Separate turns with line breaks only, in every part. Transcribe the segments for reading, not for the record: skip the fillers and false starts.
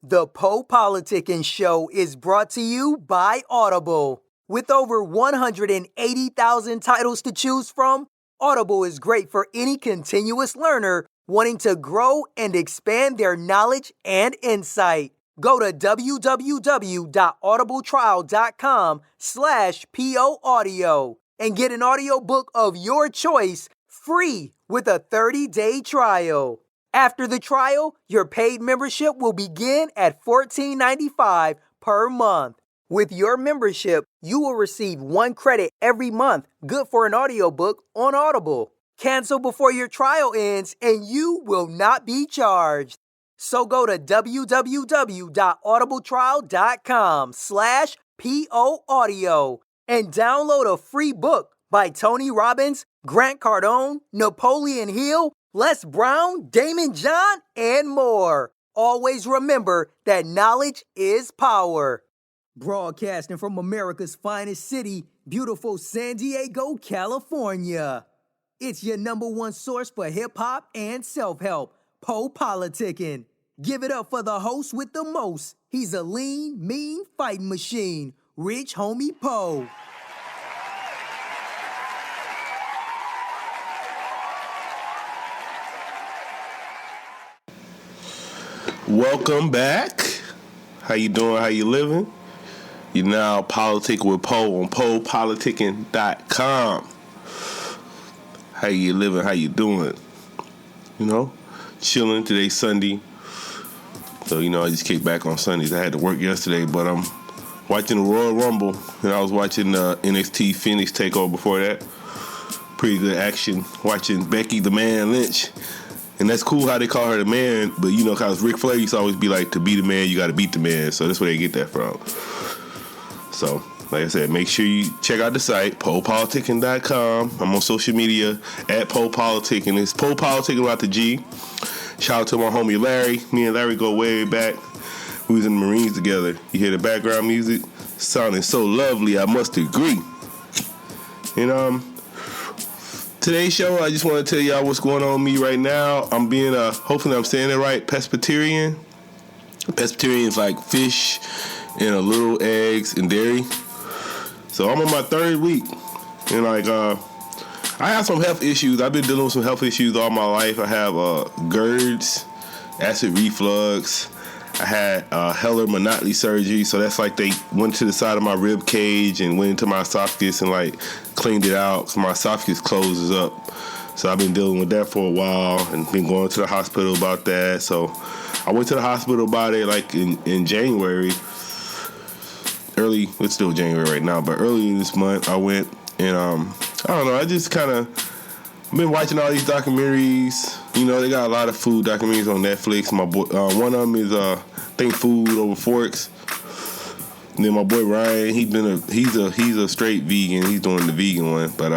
The PoPolitickin show is brought to you by Audible. With over 180,000 titles to choose from, Audible is great for any continuous learner wanting to grow and expand their knowledge and insight. Go to www.audibletrial.com/POAudio and get an audiobook of your choice free with a 30-day trial. After the trial, your paid membership will begin at $14.95 per month. With your membership, you will receive 1 credit every month, good for an audiobook on Audible. Cancel before your trial ends and you will not be charged. So go to www.audibletrial.com/POAudio and download a free book by Tony Robbins, Grant Cardone, Napoleon Hill, Les Brown, Damon John, and more. Always remember that knowledge is power. Broadcasting from America's finest city, beautiful San Diego, California. It's your #1 source for hip-hop and self-help, PoPolitickin. Give it up for the host with the most. He's a lean, mean fighting machine, Rich Homie Po.
Welcome back. How you doing? How you living? You're now politicking with Po on PoPolitickin.com. How you living? How you doing? You know, chilling. Today's Sunday. So, I just kicked back on Sundays. I had to work yesterday, but I'm watching the Royal Rumble, and I was watching NXT Phoenix Takeover before that. Pretty good action. Watching Becky the Man Lynch. And that's cool how they call her the man, but because Ric Flair used to always be like, to be the man, you got to beat the man. So that's where they get that from. So, like I said, make sure you check out the site, PoPolitickin.com. I'm on social media at PoPolitickin. It's PoPolitickin without the G. Shout out to my homie Larry. Me and Larry go way back. We was in the Marines together. You hear the background music? Sounding so lovely, I must agree. Today's show, I just want to tell y'all what's going on with me right now. I'm being hopefully I'm saying it right, pescatarian. Pescatarian is like fish and a little eggs and dairy. So I'm on my 3rd week. And I have some health issues. I've been dealing with some health issues all my life. I have GERDs, acid reflux. I had Helm monotony surgery, so that's like they went to the side of my rib cage and went into my esophagus and cleaned it out, so my esophagus closes up. So I've been dealing with that for a while and been going to the hospital about that. So I went to the hospital about it in January. It's still January right now, but early this month I went and I don't know, I just kind of been watching all these documentaries. They got a lot of food documentaries on Netflix. My boy, one of them is Think Food Over Forks. And then my boy Ryan, he's a straight vegan. He's doing the vegan one, but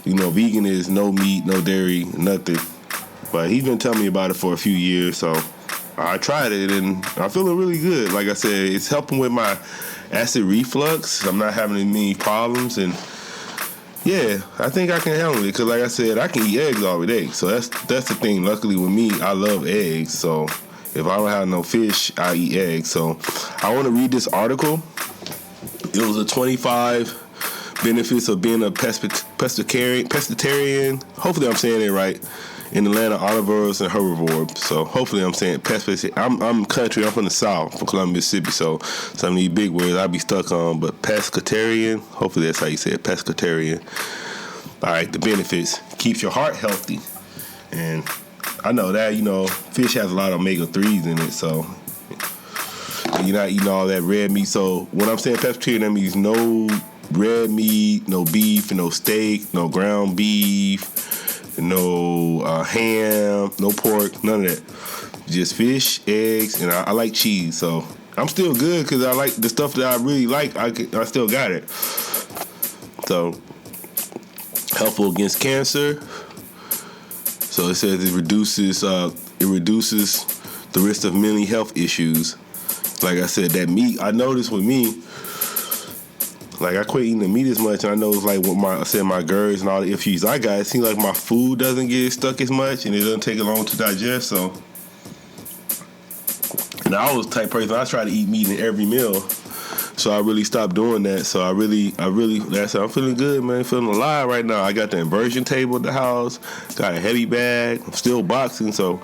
vegan is no meat, no dairy, nothing. But he's been telling me about it for a few years, so I tried it and I'm feeling really good. Like I said, it's helping with my acid reflux. I'm not having any problems and. Yeah, I think I can handle it because, like I said, I can eat eggs all day. So that's the thing. Luckily with me, I love eggs. So if I don't have no fish, I eat eggs. So I want to read this article. It was a 25 benefits of being a pescatarian. Hopefully I'm saying it right. In the land of omnivores and herbivores. So hopefully I'm saying pescatarian. I'm country. I'm from the South, from Columbia, Mississippi. So some of these big words I be stuck on. But pescatarian, hopefully that's how you say it, pescatarian. All right, the benefits. Keeps your heart healthy. And I know that, fish has a lot of omega-3s in it. So you're not eating all that red meat. So when I'm saying pescatarian, that means no red meat, no beef, no steak, no ground beef. No ham, no pork, none of that. Just fish, eggs, and I like cheese. So I'm still good because I like the stuff that I really like. I still got it. So helpful against cancer. So it says it reduces the risk of many health issues. Like I said, that meat. I noticed with me. I quit eating the meat as much, and I know it's like with my GERDs and all the issues I got, it seems like my food doesn't get stuck as much, and it doesn't take it long to digest, so And I was the type of person, I try to eat meat in every meal. So I really stopped doing that. So I really, that's how I'm feeling good, man. Feeling alive right now. I got the inversion table at the house. Got a heavy bag. I'm still boxing, so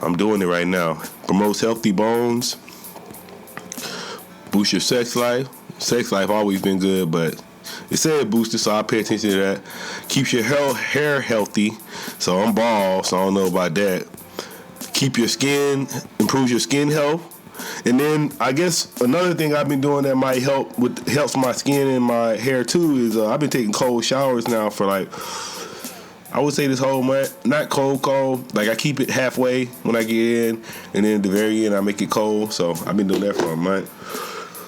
I'm doing it right now. Promotes healthy bones. Boost your sex life. Sex life always been good, but it said boosted, so I pay attention to that. Keeps your hair healthy. So I'm bald, so I don't know about that. Keep your skin, improves your skin health. And then I guess another thing I've been doing that might helps my skin and my hair too is I've been taking cold showers now for like, I would say this whole month. Not cold. Like I keep it halfway when I get in, and then at the very end I make it cold. So I've been doing that for a month.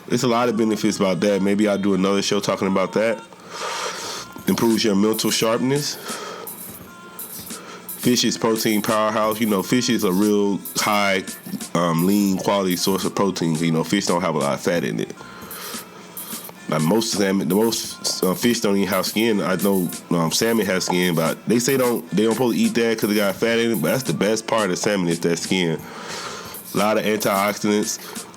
There's a lot of benefits about that. Maybe I'll do another show talking about that. Improves your mental sharpness. Fish is protein powerhouse. You know, fish is a real high, lean quality source of protein. You know, fish don't have a lot of fat in it. Like most salmon, fish don't even have skin. I know salmon has skin, but they say they don't supposed to eat that because it got fat in it. But that's the best part of salmon is that skin. A lot of antioxidants.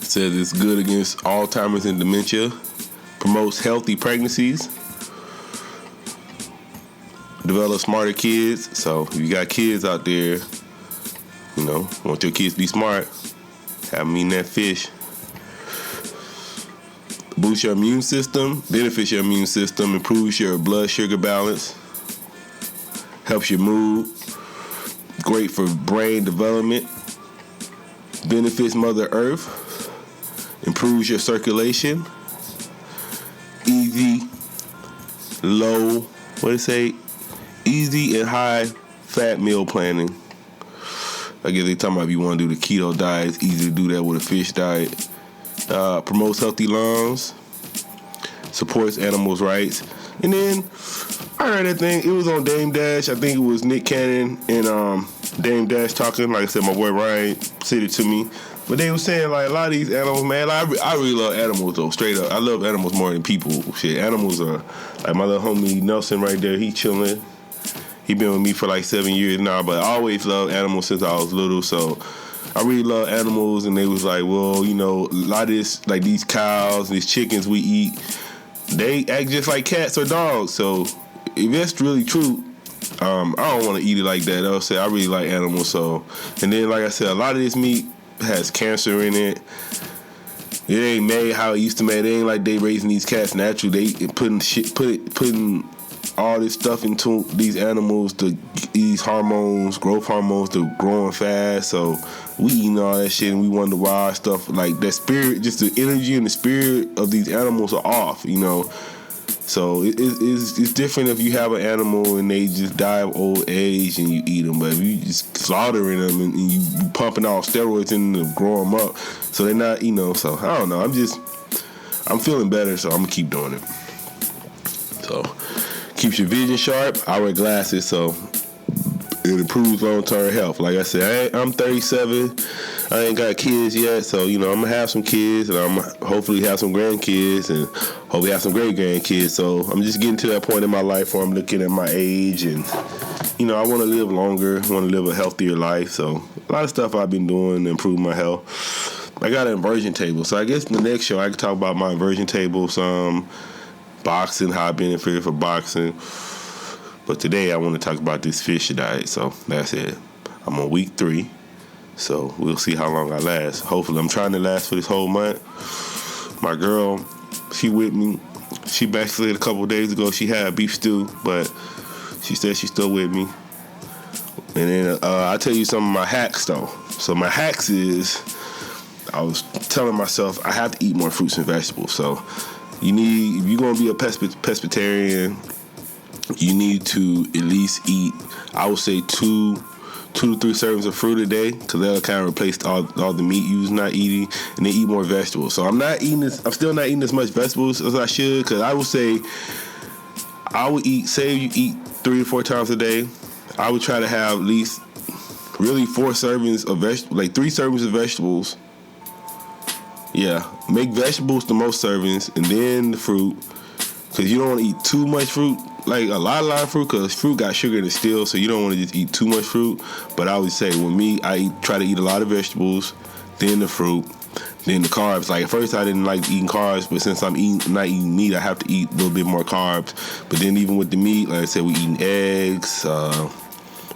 It says it's good against Alzheimer's and dementia. Promotes healthy pregnancies. Develop smarter kids. So if you got kids out there, you know, want your kids to be smart, have them eating that fish. Boosts your immune system, benefits your immune system, improves your blood sugar balance, helps your mood, great for brain development, benefits Mother Earth, improves your circulation, easy, low, what do you say? Easy and high fat meal planning. I guess they talking about if you want to do the keto diet, it's easy to do that with a fish diet. Promotes healthy lungs. Supports animals' rights. And then I heard that thing. It was on Dame Dash. I think it was Nick Cannon and Dame Dash talking. Like I said, my boy Ryan sent it to me. But they were saying like a lot of these animals, man. Like, I really love animals though. Straight up, I love animals more than people. Shit, animals are like my little homie Nelson right there. He chilling. He been with me for like 7 years now, but I always loved animals since I was little, so I really love animals. And they was like, well, you know, a lot of this, like these cows, these chickens we eat, they act just like cats or dogs. So if that's really true, I don't want to eat it like that. I'll say I really like animals. So, and then like I said, a lot of this meat has cancer in it. It ain't made how it used to made. It ain't like they raising these cats naturally. They putting all this stuff into these animals, these hormones, growth hormones, they're growing fast. So we eating all that shit, and we wonder why stuff like that spirit, just the energy and the spirit of these animals are off, you know. So it's different if you have an animal and they just die of old age and you eat them, but if you just slaughtering them and you pumping all steroids in them to grow them up, so they're not, you know. So I don't know. I'm feeling better, so I'm gonna keep doing it. So. Keeps your vision sharp. I wear glasses, so it improves long-term health. Like I said, I'm 37. I ain't got kids yet, so, you know, I'm going to have some kids, and I'm hopefully have some grandkids, and hopefully have some great-grandkids. So I'm just getting to that point in my life where I'm looking at my age, and, you know, I want to live longer, want to live a healthier life. So a lot of stuff I've been doing to improve my health. I got an inversion table, so I guess in the next show I can talk about my inversion table, some boxing, how I benefited for boxing. But today I want to talk about this fish diet. So that's it. I'm on week 3. So we'll see how long I last. Hopefully I'm trying to last for this whole month. My girl, she with me. She backslid a couple of days ago. She had beef stew, but she said she's still with me. And then I'll tell you some of my hacks though. So my hacks is, I was telling myself I have to eat more fruits and vegetables. So if you're going to be a pescatarian, you need to at least eat, I would say, 2 to 3 servings of fruit a day, because that'll kind of replace all the meat you're not eating, and then eat more vegetables. So I'm still not eating as much vegetables as I should, because I would say, say you eat 3 to 4 times a day, I would try to have at least really 4 servings of vegetables, like 3 servings of vegetables. Yeah, make vegetables the most servings, and then the fruit, because you don't want to eat too much fruit, like a lot of fruit because fruit got sugar in it still, so you don't want to just eat too much fruit. But I would say with me, try to eat a lot of vegetables, then the fruit, then the carbs. Like at first I didn't like eating carbs, but since I'm not eating meat, I have to eat a little bit more carbs. But then even with the meat, like I said, we eating eggs.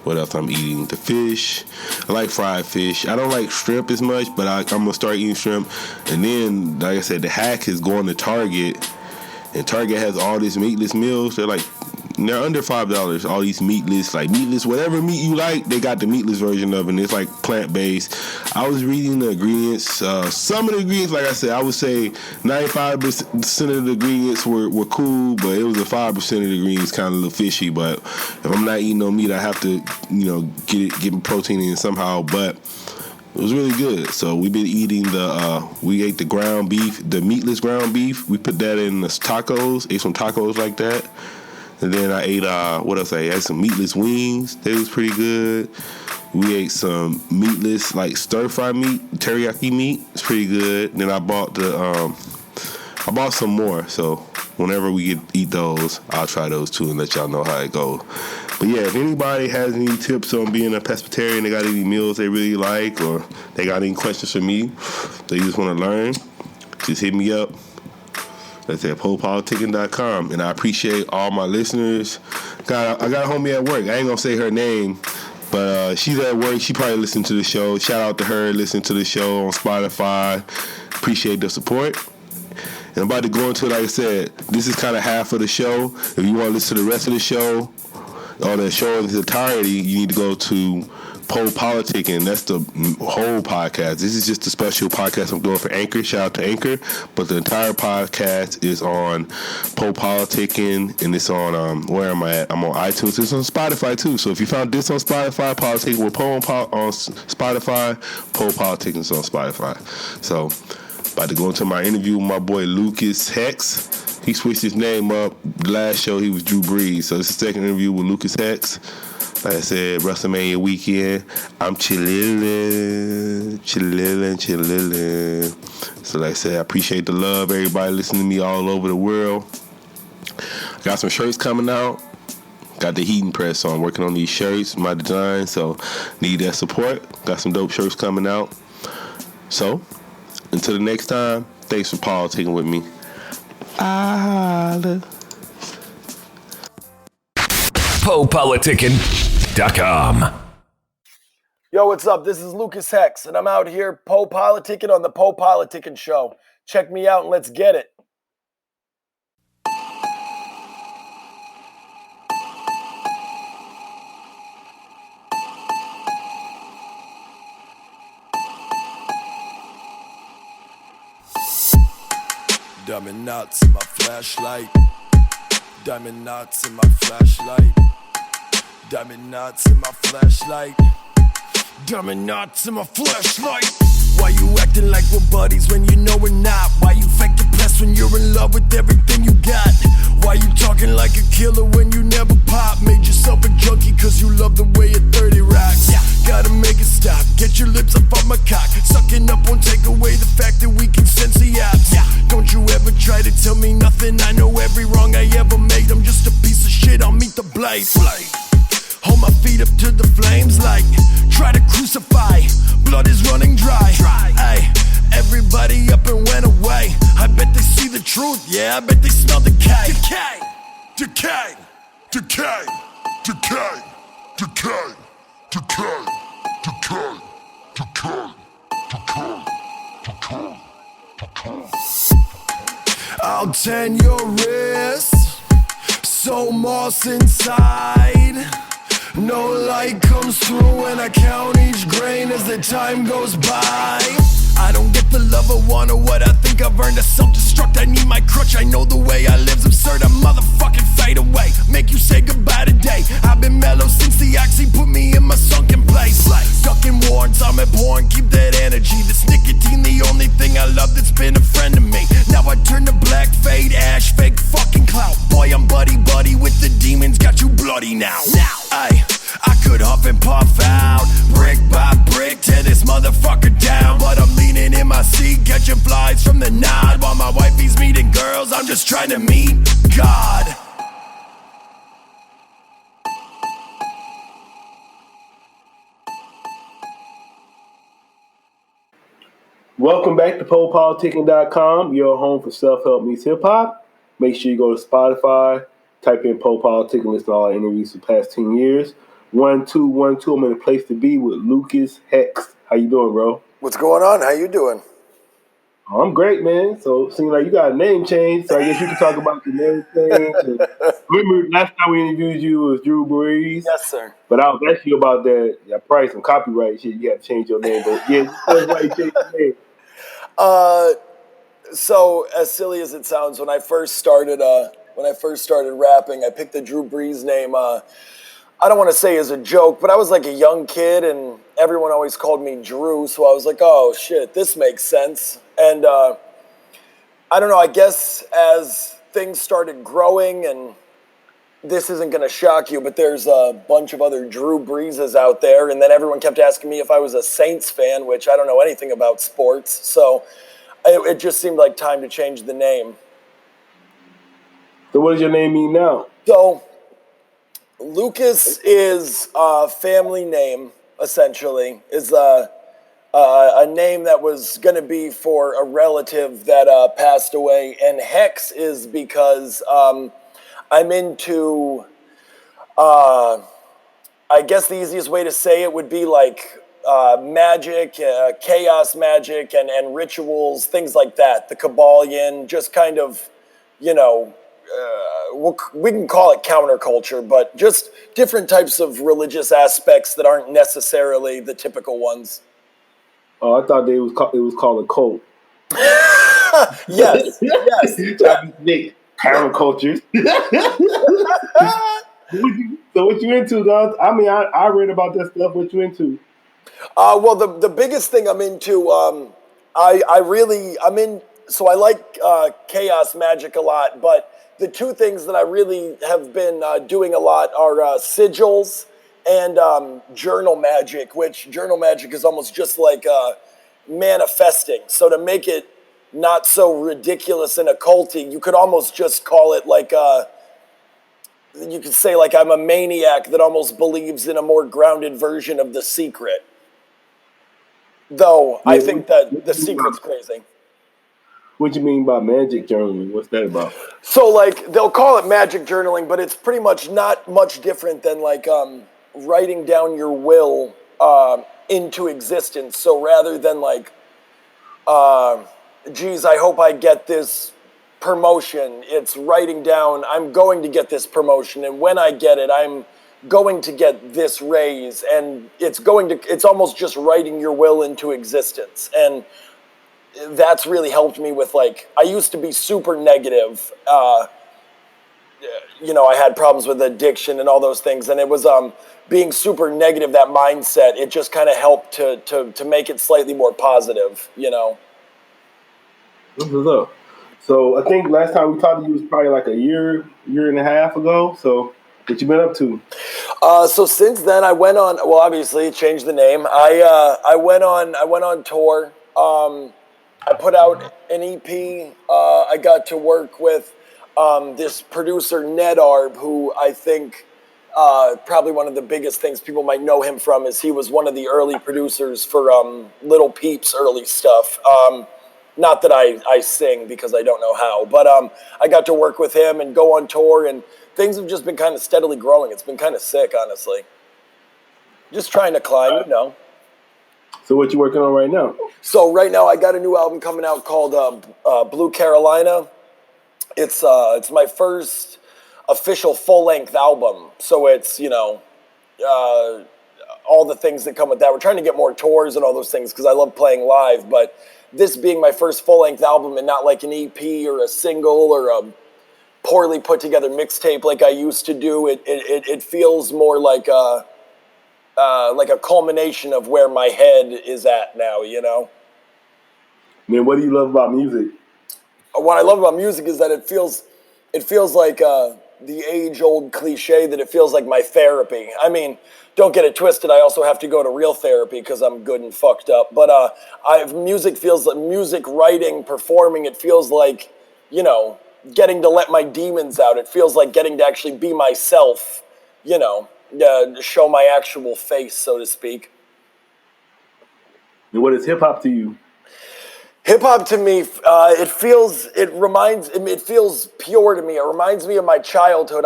What else I'm eating? The fish. I like fried fish. I don't like shrimp as much, but I'm going to start eating shrimp. And then, like I said, the hack is going to Target. And Target has all these meatless meals. They're under $5. All these meatless, whatever meat you like, they got the meatless version of it. And it's like plant-based. I was reading the ingredients. Some of the ingredients, like I said, I would say 95% of the ingredients were cool, but it was a 5% of the ingredients kind of a little fishy. But if I'm not eating no meat, I have to, get my protein in somehow. But it was really good. So we've been eating we ate the ground beef, the meatless ground beef. We put that in the tacos, ate some tacos like that. And then I ate, what else? I had some meatless wings. They was pretty good. We ate some meatless, like stir-fry meat, teriyaki meat. It's pretty good. Then I bought I bought some more. So whenever we eat those, I'll try those too and let y'all know how it goes. But yeah, if anybody has any tips on being a pescatarian, they got any meals they really like, or they got any questions for me, they just want to learn, just hit me up. That's at PoPolitickin.com. And I appreciate all my listeners. I got a homie at work. I ain't going to say her name, but she's at work. She probably listened to the show. Shout out to her. Listen to the show on Spotify. Appreciate the support. And I'm about to go into it. Like I said, this is kind of half of the show. If you want to listen to the rest of the show, or the show in its entirety, you need to go to PoPolitickin. That's the whole podcast. This is just a special podcast I'm doing for Anchor. Shout out to Anchor. But the entire podcast is on PoPolitickin, and it's on, where am I at? I'm on iTunes. It's on Spotify, too. So if you found this on Spotify, Politickin with Po on Spotify, PoPolitickin's on Spotify. So, about to go into my interview with my boy Lucas Hex. He switched his name up. The last show, he was Drew Brees. So this is the second interview with Lucas Hex. Like I said, WrestleMania weekend. I'm chillin'. So like I said, I appreciate the love. Everybody listening to me all over the world. Got some shirts coming out. Got the heating press on. Working on these shirts, my design. So need that support. Got some dope shirts coming out. So until the next time, thanks for politicking with me.
PoPolitickin.com.
Yo, what's up? This is Lucas Hex, and I'm out here PoPolitickin on the PoPolitickin Show. Check me out and let's get it.
Diamond knots in my flashlight. Diamond knots in my flashlight. Diamond knots in my flashlight. Diamond knots in my flashlight. Why you acting like we're buddies when you know we're not? Why you fake depressed when you're in love with everything you got? Why you talking like a killer when you never pop? Made yourself a junkie cause you love the way your 30 rocks. Gotta make it stop, get your lips up on my cock. Sucking up won't take away the fact that we can sense the ops. Don't you ever try to tell me nothing. I know every wrong I ever made. I'm just a piece of shit, I'll meet the blade. Hold my feet up to the flames like try to crucify. Blood is running dry. Ay, everybody up and went away. I bet they see the truth. Yeah, I bet they smell decay. Decay. Decay. Decay. Decay. Decay. Decay. Decay. Decay. Decay. Decay. I'll tan your wrist, so moss inside. No light comes through when I count each grain as the time goes by. I don't get the love I want or what I think I've earned. A self-destruct, I need my crutch. I know the way I live's absurd. I motherfucking fade away, make you say goodbye today. I've been mellow since the oxy put me in my sunken place. Ducking warrants, I'm abhorrent, keep that energy. This nicotine, the only thing I love that's been a friend of me. Now I turn to black, fade, ash, fake fucking clout. Boy, I'm buddy with the demons, got you bloody now. Ay, I could huff and puff out, brick by brick, tear this motherfucker down. But I'm leaning in my seat, catching flies from the nod. While my wifey's meeting girls, I'm just trying to meet God.
Welcome back to PoPolitickin.com, your home for self-help meets hip-hop. Make sure you go to Spotify, type in PoPolitickin, listen to all our interviews for the past 10 years. 1-2-1-2, I'm in a place to be with Lucas Hex. How you doing, bro?
What's going on? How you doing?
Oh, I'm great, man. So it seems like you got a name change, so I guess you can talk about the name change. And remember, last time we interviewed you was Drew Brees.
Yes, sir.
But I was asking you about that. Yeah, probably some copyright shit. You got to change your name. But yeah, tell us why you changed your name.
So as silly as it sounds, when I first started rapping, I picked the Drew Brees name. I don't want to say as a joke, but I was like a young kid, and everyone always called me Drew. So I was like, oh shit, this makes sense. And I don't know. I guess as things started growing, and this isn't going to shock you, but there's a bunch of other Drew Breeses out there, and then everyone kept asking me if I was a Saints fan, which I don't know anything about sports. So it just seemed like time to change the name.
So what does your name mean now?
So Lucas is a family name, essentially. Is a name that was going to be for a relative that passed away. And Hex is because I'm into, I guess the easiest way to say it would be like magic, chaos magic, and rituals, things like that. The Kabbalion, just kind of, you know, we can call it counterculture, but just different types of religious aspects that aren't necessarily the typical ones.
Oh, I thought it was called a cult.
Yes, yes.
Nick, countercultures. So what you into, dog? I mean, I read about that stuff. What you into?
Well, the biggest thing I'm into, I'm in. So I like chaos magic a lot, but the two things that I really have been doing a lot are sigils and journal magic, which journal magic is almost just like manifesting. So to make it not so ridiculous and occulty, you could almost just call it like you could say like I'm a maniac that almost believes in a more grounded version of The Secret. Though I think that The Secret's crazy.
What you mean by magic journaling? What's that about?
So like they'll call it magic journaling, but it's pretty much not much different than like writing down your will into existence. So rather than like, geez, I hope I get this promotion, it's writing down, I'm going to get this promotion, and when I get it, I'm going to get this raise, and it's almost just writing your will into existence. And that's really helped me with, like, I used to be super negative. You know, I had problems with addiction and all those things, and it was being super negative, that mindset, it just kind of helped to make it slightly more positive, you know.
What's up? So I think last time we talked to you was probably like a year and a half ago. So what you been up to?
So since then, I went on. Well, obviously, changed the name. I went on tour. I put out an EP. I got to work with this producer Ned Arb, who I think probably one of the biggest things people might know him from is he was one of the early producers for Little Peep's early stuff. Not that I sing because I don't know how, but I got to work with him and go on tour, and things have just been kind of steadily growing. It's been kind of sick, honestly. Just trying to climb, you know.
So what you working on right now?
So right now I got a new album coming out called Blue Carolina. It's my first official full-length album. So it's, you know, all the things that come with that. We're trying to get more tours and all those things because I love playing live, but this being my first full-length album and not like an EP or a single or a poorly put together mixtape like I used to do, it feels more like a culmination of where my head is at now, you know?
Man, what do you love about music?
What I love about music is that it feels like the age-old cliche that it feels like my therapy. I mean, don't get it twisted. I also have to go to real therapy because I'm good and fucked up. But music feels like music writing, performing. It feels like, you know, getting to let my demons out. It feels like getting to actually be myself, you know, show my actual face, so to speak.
And what is hip hop to you?
Hip hop to me, it feels pure to me. It reminds me of my childhood.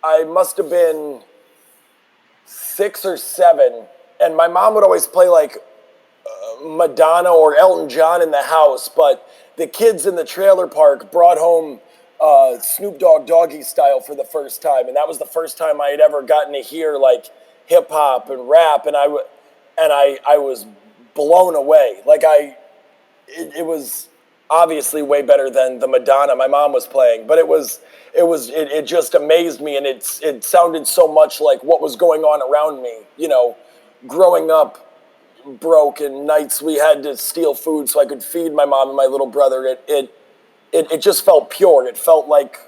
I must have been 6 or 7, and my mom would always play like Madonna or Elton John in the house, but the kids in the trailer park brought home Snoop Dogg Doggy Style for the first time, and that was the first time I had ever gotten to hear like hip hop and rap, and I was blown away. It was obviously way better than the Madonna my mom was playing, but it just amazed me, and it sounded so much like what was going on around me. You know, growing up broke and nights we had to steal food so I could feed my mom and my little brother. It just felt pure. It felt like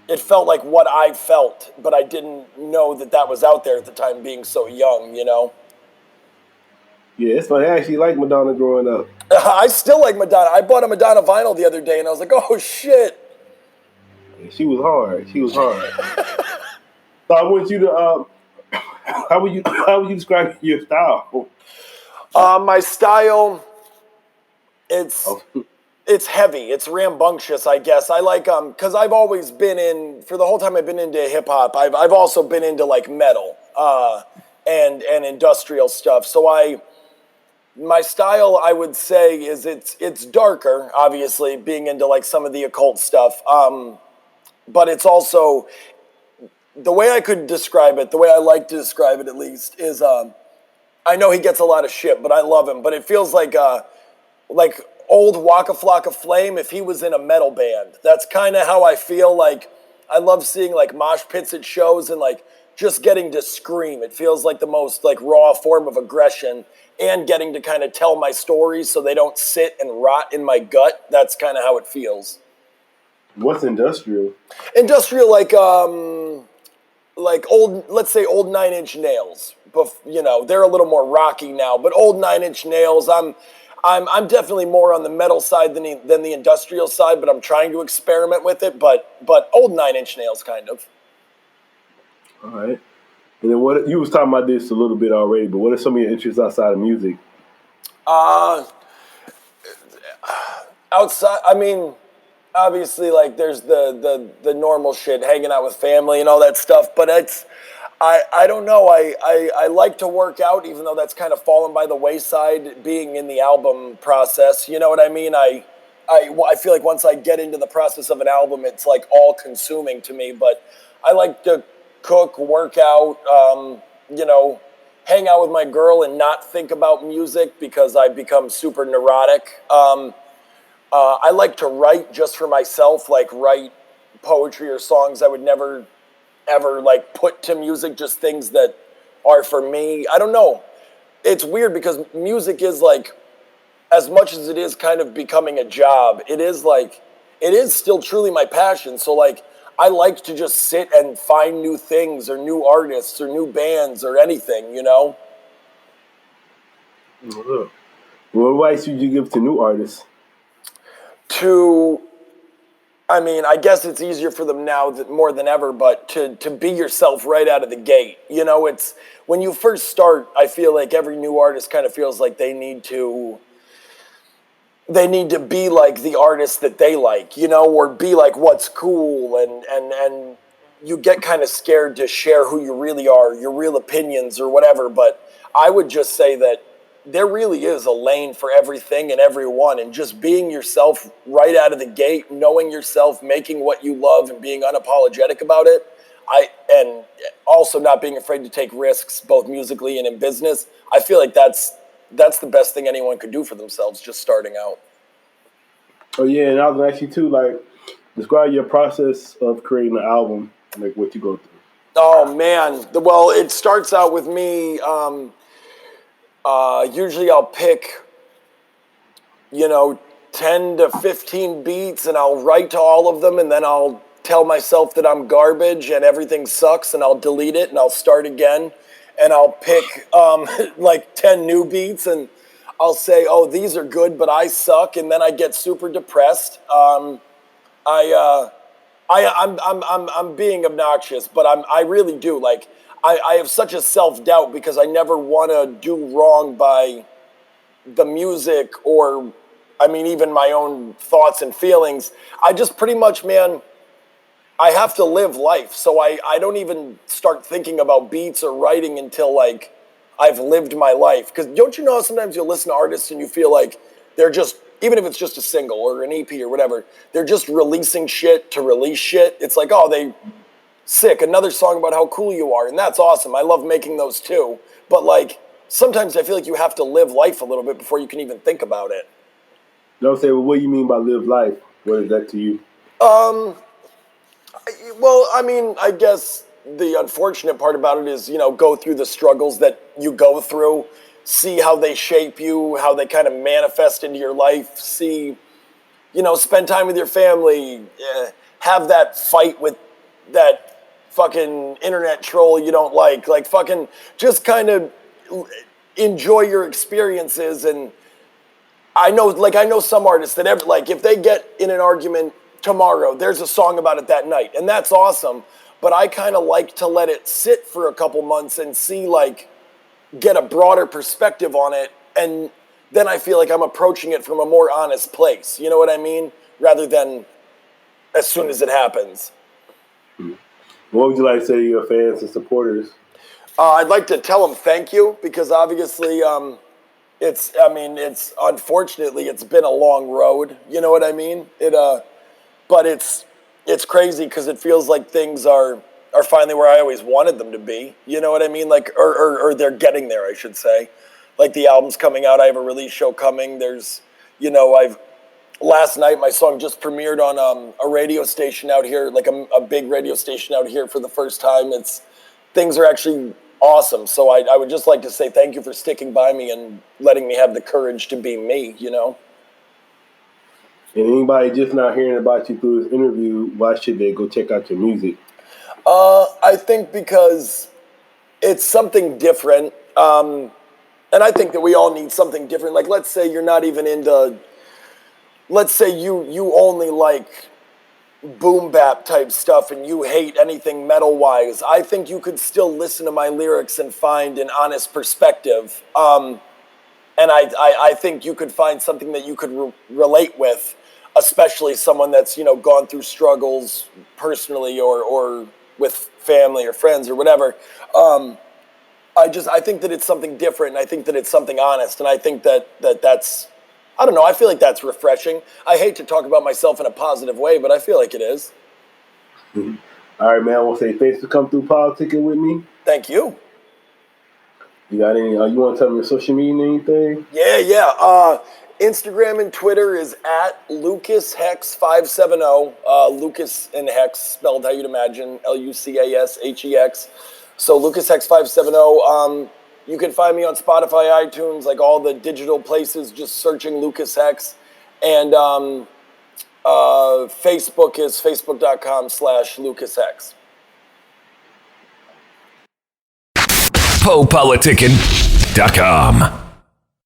what I felt, but I didn't know that was out there at the time, being so young. You know.
Yeah, it's funny. I actually liked Madonna growing up.
I still like Madonna. I bought a Madonna vinyl the other day, and I was like, "Oh shit!"
Yeah, she was hard. So I want you to. How would you describe your style?
My style, it's heavy. It's rambunctious, I guess. I like because I've always been for the whole time I've been into hip hop. I've also been into like metal, and industrial stuff. So my style, I would say, is it's darker, obviously, being into like some of the occult stuff. But it's also, the way I could describe it, the way I like to describe it at least, is I know he gets a lot of shit, but I love him. But it feels like old Waka Flocka Flame if he was in a metal band. That's kind of how I feel. Like, I love seeing like mosh pits at shows and like just getting to scream. It feels like the most like raw form of aggression, and getting to kind of tell my stories so they don't sit and rot in my gut. That's kind of how it feels.
What's industrial?
Industrial, like old, let's say old 9 Inch Nails. You know, they're a little more rocky now, but old 9 Inch Nails, I'm definitely more on the metal side than the industrial side, but I'm trying to experiment with it. But old 9 Inch Nails, kind of.
All right. And then what you was talking about this a little bit already, but what are some of your interests outside of music?
Outside, I mean, obviously, like there's the normal shit, hanging out with family and all that stuff. But I don't know. I like to work out, even though that's kind of fallen by the wayside, being in the album process. You know what I mean? I feel like once I get into the process of an album, it's like all consuming to me. But I like to cook, work out, you know, hang out with my girl and not think about music because I've become super neurotic. I like to write just for myself, like write poetry or songs I would never, ever like put to music, just things that are for me. I don't know. It's weird because music is like, as much as it is kind of becoming a job, it is still truly my passion. So like, I like to just sit and find new things or new artists or new bands or anything, you know?
What advice would you give to new artists?
I mean, I guess it's easier for them now more than ever, but to be yourself right out of the gate. You know, it's when you first start, I feel like every new artist kind of feels like they need to be like the artist that they like, you know, or be like what's cool, and you get kind of scared to share who you really are, your real opinions or whatever. But I would just say that there really is a lane for everything and everyone, and just being yourself right out of the gate, knowing yourself, making what you love and being unapologetic about it. And also not being afraid to take risks, both musically and in business. I feel like that's the best thing anyone could do for themselves, just starting out.
Oh yeah, and I was gonna ask you too, like, describe your process of creating an album, like what you go through.
Oh man, well, it starts out with me. Usually, I'll pick, 10 to 15 beats, and I'll write to all of them, and then I'll tell myself that I'm garbage and everything sucks, and I'll delete it, and I'll start again, and I'll pick like 10 new beats, and I'll say, oh, these are good, but I suck, and then I get super depressed. I'm being obnoxious, but I really do. Like, I have such a self-doubt because I never want to do wrong by the music or, I mean, even my own thoughts and feelings. I just pretty much, man, I have to live life. So I don't even start thinking about beats or writing until like I've lived my life. Because don't you know sometimes you'll listen to artists and you feel like they're just, even if it's just a single or an EP or whatever, they're just releasing shit to release shit. It's like, oh, they sick, another song about how cool you are. And that's awesome. I love making those too. But like, sometimes I feel like you have to live life a little bit before you can even think about it.
Don't say, well, what do you mean by live life? What is that to you?
Well, I mean, I guess the unfortunate part about it is, you know, go through the struggles that you go through, see how they shape you, how they kind of manifest into your life, see, you know, spend time with your family, have that fight with that fucking internet troll you don't like fucking just kind of enjoy your experiences. And I know some artists that ever, like, if they get in an argument tomorrow, there's a song about it that night, and that's awesome. But I kind of like to let it sit for a couple months and see, like, get a broader perspective on it, and then I feel like I'm approaching it from a more honest place. You know what I mean? Rather than as soon as it happens.
What would you like to say to your fans and supporters?
I'd like to tell them thank you, because obviously, it's unfortunately it's been a long road. You know what I mean? But it's crazy because it feels like things are finally where I always wanted them to be. You know what I mean? Like, or they're getting there, I should say. Like, the album's coming out. I have a release show coming. There's, you know, last night my song just premiered on a radio station out here, like a big radio station out here for the first time. Things are actually awesome. So I would just like to say thank you for sticking by me and letting me have the courage to be me, you know?
And anybody just not hearing about you through this interview, why should they go check out your music?
I think because it's something different. And I think that we all need something different. Like, let's say you're not even into, let's say you only like boom bap type stuff and you hate anything metal wise. I think you could still listen to my lyrics and find an honest perspective. And I think you could find something that you could relate with, especially someone that's, you know, gone through struggles personally or with family or friends or whatever. I think that it's something different. And I think that it's something honest. And I think that's, I don't know, I feel like that's refreshing. I hate to talk about myself in a positive way, but I feel like it is.
Mm-hmm. All right, man, I want to say thanks for coming through politicking with me.
Thank you.
You got any, you want to tell me your social media and anything?
Yeah. Instagram and Twitter is at Lucas Hex 570. Lucas and Hex spelled how you'd imagine, LUCASHEX. So Lucas Hex 570. You can find me on Spotify, iTunes, like all the digital places, just searching Lucas Hex. And Facebook is facebook.com/Lucas Hex.
PoPolitickin.com